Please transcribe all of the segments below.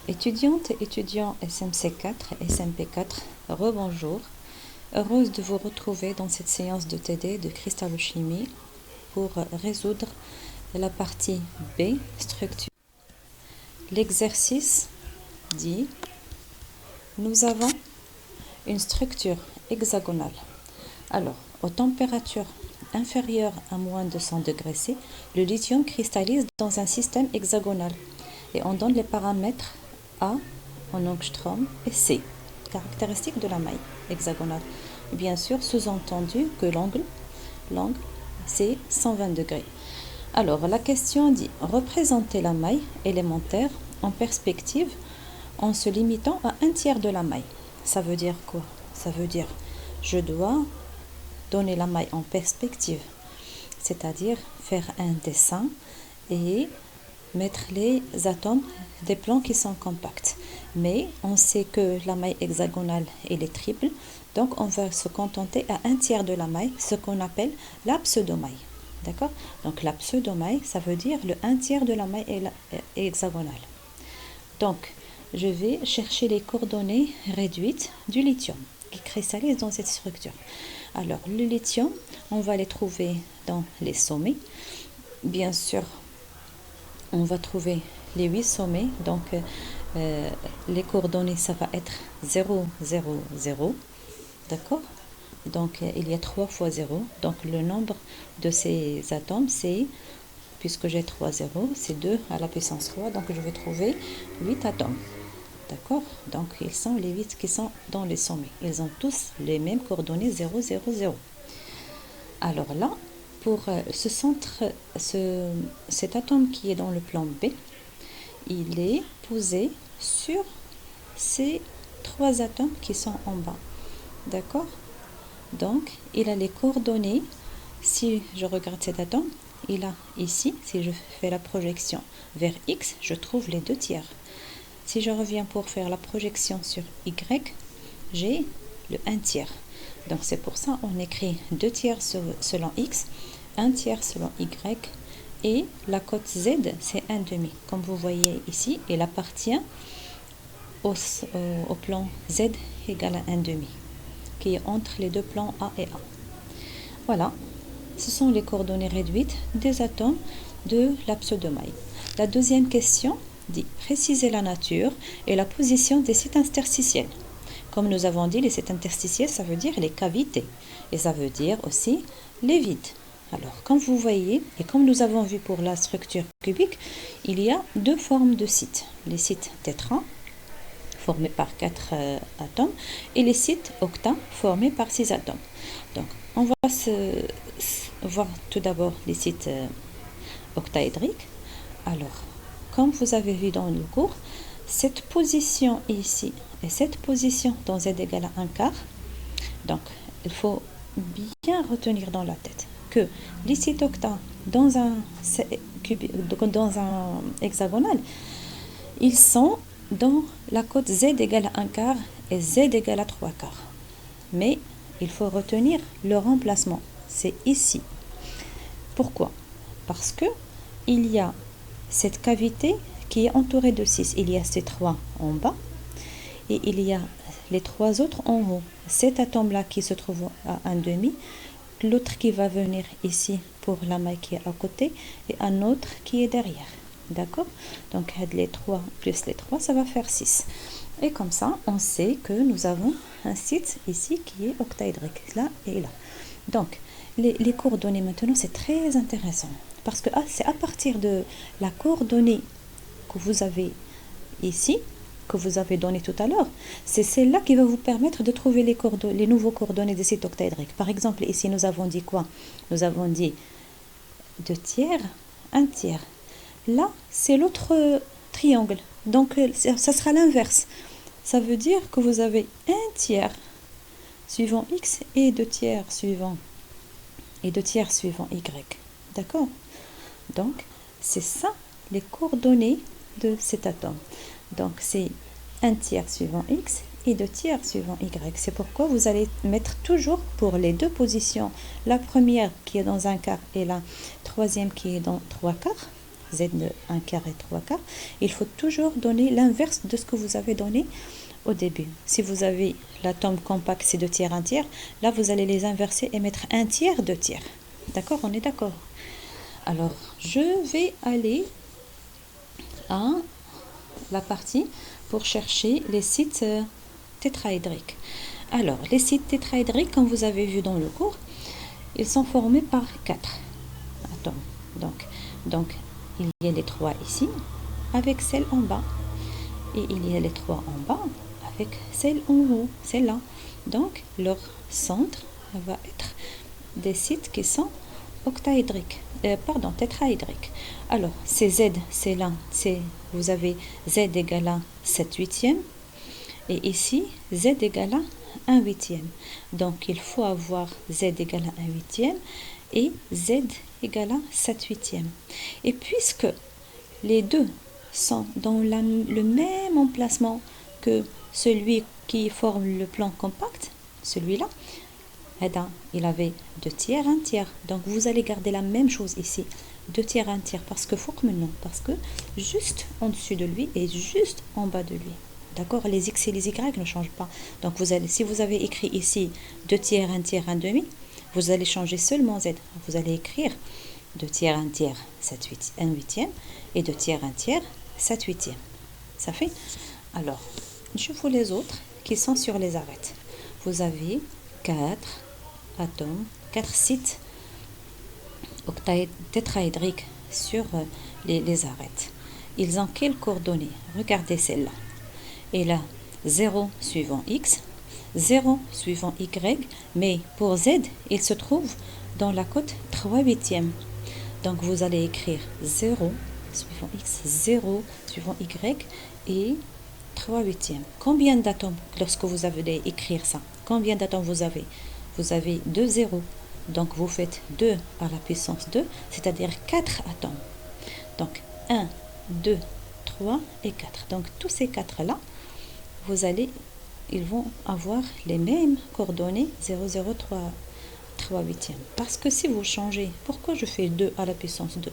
Étudiantes et étudiants SMC4 et SMP4, rebonjour. Heureuse de vous retrouver dans cette séance de TD de cristallochimie pour résoudre la partie B, structure. L'exercice dit, nous avons une structure hexagonale. Alors, aux températures inférieures à moins de 100 degrés C, le lithium cristallise dans un système hexagonal et on donne les paramètres A en angstrom et C, caractéristiques de la maille hexagonale. Bien sûr, sous-entendu que l'angle c'est 120 degrés. Alors, la question dit, représenter la maille élémentaire en perspective en se limitant à un tiers de la maille. Ça veut dire quoi? Ça veut dire, je dois donner la maille en perspective, c'est-à-dire faire un dessin et mettre les atomes des plans qui sont compacts. Mais on sait que la maille hexagonale elle est triple, donc on va se contenter à un tiers de la maille, ce qu'on appelle la pseudomaille. D'accord? Donc la pseudomaille, ça veut dire le un tiers de la maille hexagonale. Donc je vais chercher les coordonnées réduites du lithium qui cristallise dans cette structure. Alors le lithium, on va les trouver dans les sommets. Bien sûr, on va trouver les 8 sommets, donc les coordonnées ça va être 0, 0, 0, d'accord? Donc il y a 3 fois 0, donc le nombre de ces atomes c'est, puisque j'ai 3 zéros, c'est 2 à la puissance 3, donc je vais trouver 8 atomes, d'accord? Donc ils sont les 8 qui sont dans les sommets, ils ont tous les mêmes coordonnées 0, 0, 0. Alors là, pour ce centre, cet atome qui est dans le plan B, il est posé sur ces 3 atomes qui sont en bas. D'accord? Donc, il a les coordonnées. Si je regarde cet atome, il a ici, si je fais la projection vers X, je trouve les 2 tiers. Si je reviens pour faire la projection sur Y, j'ai le 1 tiers. Donc c'est pour ça qu'on écrit 2 tiers selon X, 1 tiers selon Y, et la cote Z c'est 1 demi. Comme vous voyez ici, il appartient au plan Z égale à 1 demi, qui est entre les deux plans A et A. Voilà, ce sont les coordonnées réduites des atomes de la pseudomaille. La deuxième question dit, préciser la nature et la position des sites interstitiels. Comme nous avons dit, les sites interstitiels, ça veut dire les cavités. Et ça veut dire aussi les vides. Alors, comme vous voyez, et comme nous avons vu pour la structure cubique, il y a 2 formes de sites. Les sites tétra, formés par 4 atomes, et les sites octa, formés par 6 atomes. Donc, on va voir tout d'abord les sites octaédriques. Alors, comme vous avez vu dans le cours, cette position ici et cette position dans Z égale à 1 quart, donc il faut bien retenir dans la tête que les sites octa dans un hexagonal, ils sont dans la cote Z égale à 1 quart et Z égale à 3 quarts. Mais il faut retenir le remplacement, c'est ici. Pourquoi? Parce que il y a cette cavité qui est entourée de 6. Il y a ces 3 en bas et il y a les 3 autres en haut. Cet atome-là qui se trouve à 1 demi, l'autre qui va venir ici pour la maille qui est à côté et un autre qui est derrière. D'accord? Donc les 3 plus les 3, ça va faire 6. Et comme ça, on sait que nous avons un site ici qui est octaédrique, là et là. Donc, les coordonnées maintenant, c'est très intéressant. Parce que c'est à partir de la coordonnée que vous avez ici, que vous avez donné tout à l'heure, c'est celle-là qui va vous permettre de trouver les nouveaux coordonnées des sites octaédriques. Par exemple, ici, nous avons dit quoi? Nous avons dit 2 tiers, 1 tiers. Là, c'est l'autre triangle. Donc, ça sera l'inverse. Ça veut dire que vous avez 1 tiers suivant X et 2 tiers suivant Y. D'accord? Donc, c'est ça les coordonnées de cet atome. Donc, c'est 1 tiers suivant X et 2 tiers suivant Y. C'est pourquoi vous allez mettre toujours pour les 2 positions, la première qui est dans 1 quart et la troisième qui est dans 3 quarts, Z de 1 quart et 3 quarts, il faut toujours donner l'inverse de ce que vous avez donné au début. Si vous avez l'atome compact, c'est 2 tiers, 1 tiers, là vous allez les inverser et mettre 1 tiers, 2 tiers. D'accord, on est d'accord. Alors, je vais aller à la partie pour chercher les sites tétraédriques. Alors, les sites tétraédriques, comme vous avez vu dans le cours, ils sont formés par 4 atomes. Donc, il y a les 3 ici, avec celle en bas. Et il y a les 3 en bas, avec celle en haut, celle-là. Donc, leur centre va être des sites qui sont octaédriques, tétraédriques. Alors, c'est Z, c'est là, vous avez Z égale à 7 huitièmes. Et ici, Z égale à 1 huitième. Donc, il faut avoir Z égale à 1 huitième et Z égale à 7 huitièmes. Et puisque les deux sont dans le même emplacement que celui qui forme le plan compact, celui-là, il avait 2 tiers, 1 tiers. Donc, vous allez garder la même chose ici. 2 tiers, 1 tiers. Parce que parce que juste en dessus de lui et juste en bas de lui. D'accord? Les X et les Y ne changent pas. Donc, si vous avez écrit ici 2 tiers, 1 tiers, 1 demi, vous allez changer seulement Z. Vous allez écrire 2 tiers, 1 tiers, 1 huitième. Et 2 tiers, 1 tiers, 7 huitièmes. Ça fait? Alors, je vous les autres qui sont sur les arêtes. Vous avez 4 atomes, 4 sites tétraédriques sur les arêtes. Ils ont quelles coordonnées? Regardez celle-là. Et là, 0 suivant X, 0 suivant Y, mais pour Z, il se trouve dans la cote 3 huitièmes. Donc, vous allez écrire 0 suivant X, 0 suivant Y et 3 huitièmes. Combien d'atomes lorsque vous allez écrire ça? Combien d'atomes vous avez? Vous avez 2 zéros. Donc, vous faites 2 à la puissance 2, c'est-à-dire 4 atomes. Donc, 1, 2, 3 et 4. Donc, tous ces 4-là, ils vont avoir les mêmes coordonnées 0, 0, 3 huitièmes. Parce que si vous changez, pourquoi je fais 2 à la puissance 2?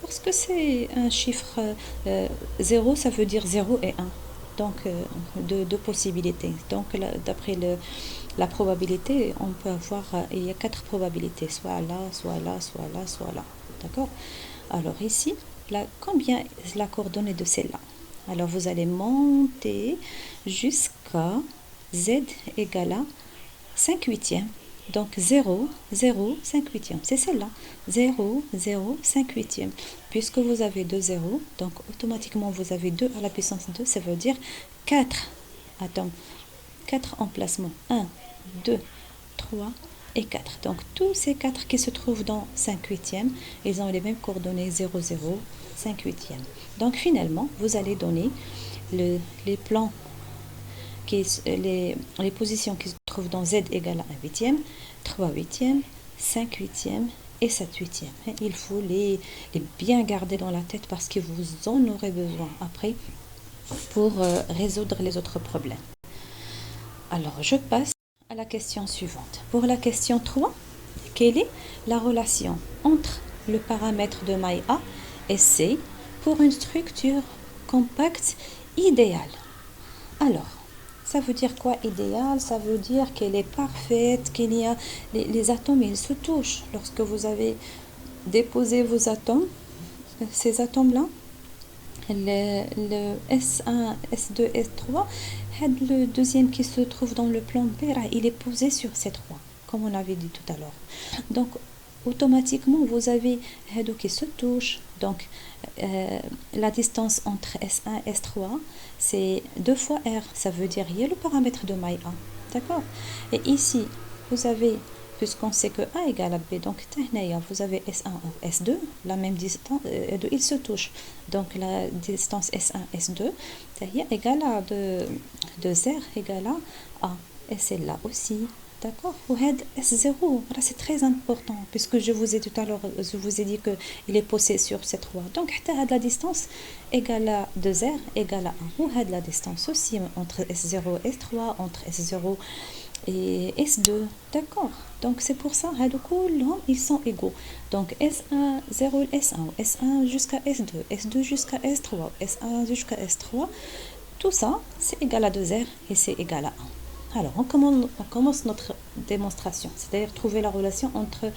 Parce que c'est un chiffre 0, ça veut dire 0 et 1. Donc, deux possibilités. Donc, d'après la probabilité, on peut avoir, il y a 4 probabilités, soit là, soit là, soit là, soit là. D'accord? Alors ici, combien est la coordonnée de celle-là? Alors, vous allez monter jusqu'à Z égale à 5 huitièmes. Donc, 0, 0, 5 huitièmes. C'est celle-là. 0, 0, 5 huitièmes. Puisque vous avez 2 zéros, donc automatiquement, vous avez 2 à la puissance 2. Ça veut dire 4 atomes. 4 emplacements. 1, 2, 3 et 4. Donc, tous ces 4 qui se trouvent dans 5 huitièmes, ils ont les mêmes coordonnées 0, 0, 5 huitièmes. Donc, finalement, vous allez donner les plans, les positions qui se trouvent dans Z égale à 1 huitième, 3 huitièmes, 5 huitièmes et 7 huitièmes. Il faut les bien garder dans la tête parce que vous en aurez besoin après pour résoudre les autres problèmes. Alors, je passe à la question suivante. Pour la question 3, quelle est la relation entre le paramètre de maille A et C pour une structure compacte idéale? Alors, ça veut dire quoi idéal? Ça veut dire qu'elle est parfaite, qu'il y a les atomes, ils se touchent. Lorsque vous avez déposé vos atomes, ces atomes-là, le S1, S2, S3, le deuxième qui se trouve dans le plan B, il est posé sur ces 3, comme on avait dit tout à l'heure. Donc, automatiquement, vous avez Hedo qui se touche. Donc, la distance entre S1 et S3, c'est 2 fois R. Ça veut dire il y a le paramètre de maille A. D'accord? Et ici, vous avez, puisqu'on sait que A égale à B, donc vous avez S1 et S2, la même distance, ils se touchent. Donc, la distance S1 S2 égale à 2R égale à A. Et celle-là aussi. D'accord? S0, c'est très important, puisque je vous ai tout à l'heure, je vous ai dit qu'il est posé sur ces 3. Donc, la distance égale à 2R égale à 1. La distance aussi entre S0 et S3, entre S0 et S2, d'accord. Donc c'est pour ça, ils sont égaux. Donc S1, 0, S1, S1 jusqu'à S2, S2 jusqu'à S3, S1 jusqu'à S3, tout ça, c'est égal à 2R et c'est égal à 1. Alors, on commence notre démonstration, c'est-à-dire trouver la relation entre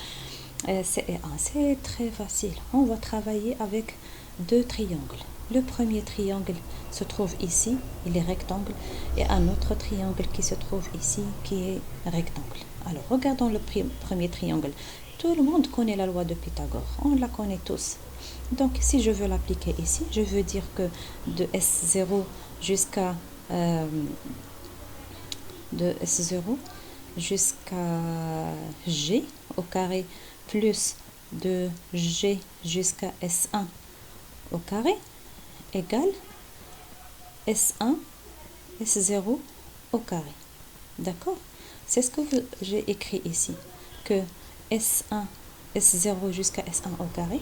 C et 1. C'est très facile. On va travailler avec deux triangles. Le premier triangle se trouve ici, il est rectangle, et un autre triangle qui se trouve ici, qui est rectangle. Alors, regardons le premier triangle. Tout le monde connaît la loi de Pythagore, on la connaît tous. Donc, si je veux l'appliquer ici, je veux dire que de S0 jusqu'à G au carré plus de G jusqu'à S1 au carré égale S1, S0 au carré. D'accord? C'est ce que j'ai écrit ici, que S1, S0 jusqu'à S1 au carré,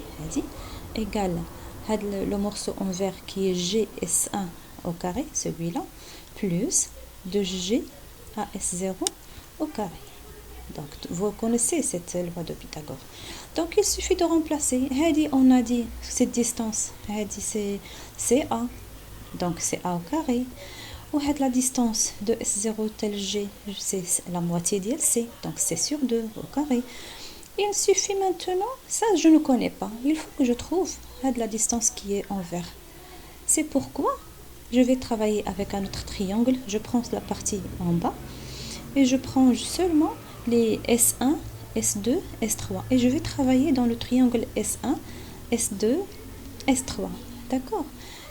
égale le morceau en vert qui est GS1 au carré, celui-là, plus de G à S0 au carré. Donc, vous connaissez cette loi de Pythagore. Donc, il suffit de remplacer. On a dit cette distance. C'est CA. Donc, c'est A au carré. Ou la distance de S0 tel G, c'est la moitié d'LC. Donc, c'est sur 2 au carré. Il suffit maintenant, ça je ne connais pas. Il faut que je trouve la distance qui est en vert. C'est pourquoi je vais travailler avec un autre triangle. Je prends la partie en bas et je prends seulement les S1, S2, S3. Et je vais travailler dans le triangle S1, S2, S3. D'accord?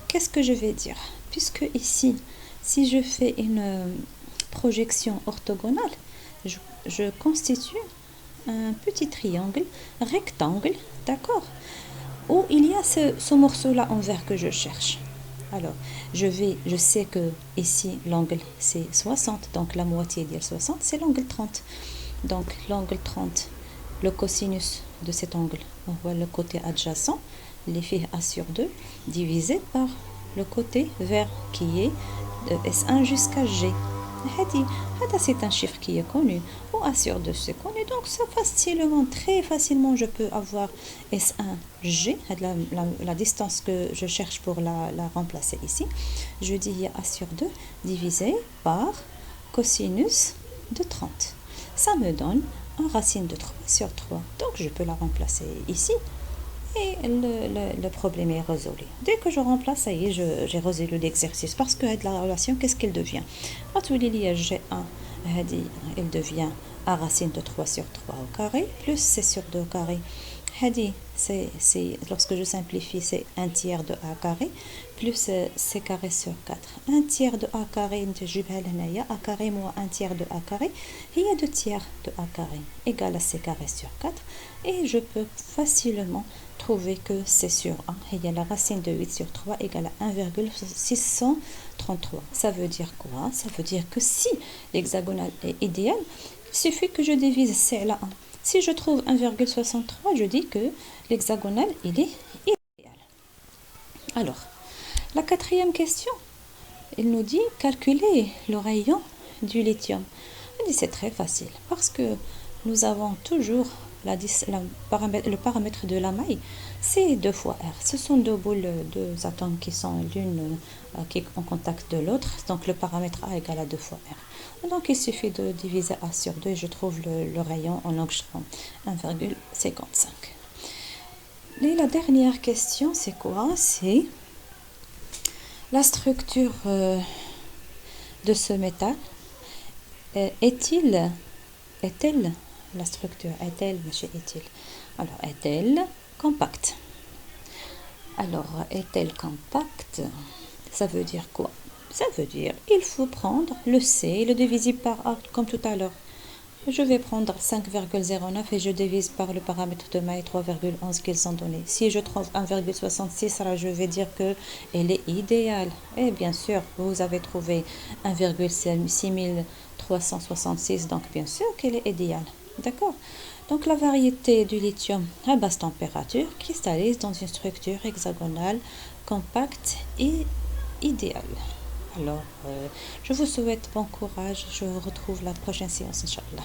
Qu'est-ce que je vais dire? Puisque ici, si je fais une projection orthogonale, je constitue un petit triangle rectangle, d'accord, où il y a ce morceau-là en vert que je cherche. Alors, je sais que ici, l'angle, c'est 60, donc la moitié de 60, c'est l'angle 30. Donc, l'angle 30, le cosinus de cet angle, on voit le côté adjacent, les filles A sur 2, divisé par le côté vert qui est de S1 jusqu'à G. C'est un chiffre qui est connu, ou A sur 2 c'est connu, donc ça facilement, très facilement je peux avoir S1G, la distance que je cherche pour la remplacer ici. Je dis A sur 2 divisé par cosinus de 30. Ça me donne une racine de 3 sur 3, donc je peux la remplacer ici. Et le problème est résolu. Dès que je remplace, ça y est, j'ai résolu l'exercice. Parce que la relation, qu'est-ce qu'elle devient? G1, elle devient A racine de 3 sur 3 au carré, plus C sur 2 au carré. Lorsque je simplifie, c'est 1 tiers de A carré, plus C carré sur 4. 1 tiers de A carré, A carré moins 1 tiers de A carré, il y a 2 tiers de A carré, égal à C carré sur 4. Et je peux facilement trouver que C sur 1, il y a la racine de 8 sur 3 égale à 1,633. Ça veut dire quoi? Ça veut dire que si l'hexagonale est idéal, il suffit que je divise C à 1. Si je trouve 1,63, je dis que l'hexagonale, il est idéal. Alors, la quatrième question, il nous dit calculer le rayon du lithium. C'est très facile parce que nous avons toujours le paramètre de la maille, c'est 2 fois R. Ce sont deux boules, deux atomes qui sont l'une qui est en contact de l'autre. Donc le paramètre A égale à 2 fois R. Donc il suffit de diviser A sur 2 et je trouve le rayon en angstrom 1,55. Et la dernière question, c'est quoi? C'est la structure de ce métal. Est-elle la structure est-elle, alors est-elle compacte? Alors est-elle compacte? Ça veut dire quoi? Ça veut dire il faut prendre le C et le diviser par A comme tout à l'heure. Je vais prendre 5,09 et je divise par le paramètre de maille 3,11 qu'ils ont donné. Si je trouve 1,66, alors je vais dire qu'elle est idéale. Et bien sûr, vous avez trouvé 1,6366, donc bien sûr qu'elle est idéale. D'accord? Donc la variété du lithium à basse température cristallise dans une structure hexagonale compacte et idéale. Alors, je vous souhaite bon courage. Je vous retrouve la prochaine séance, Inch'Allah.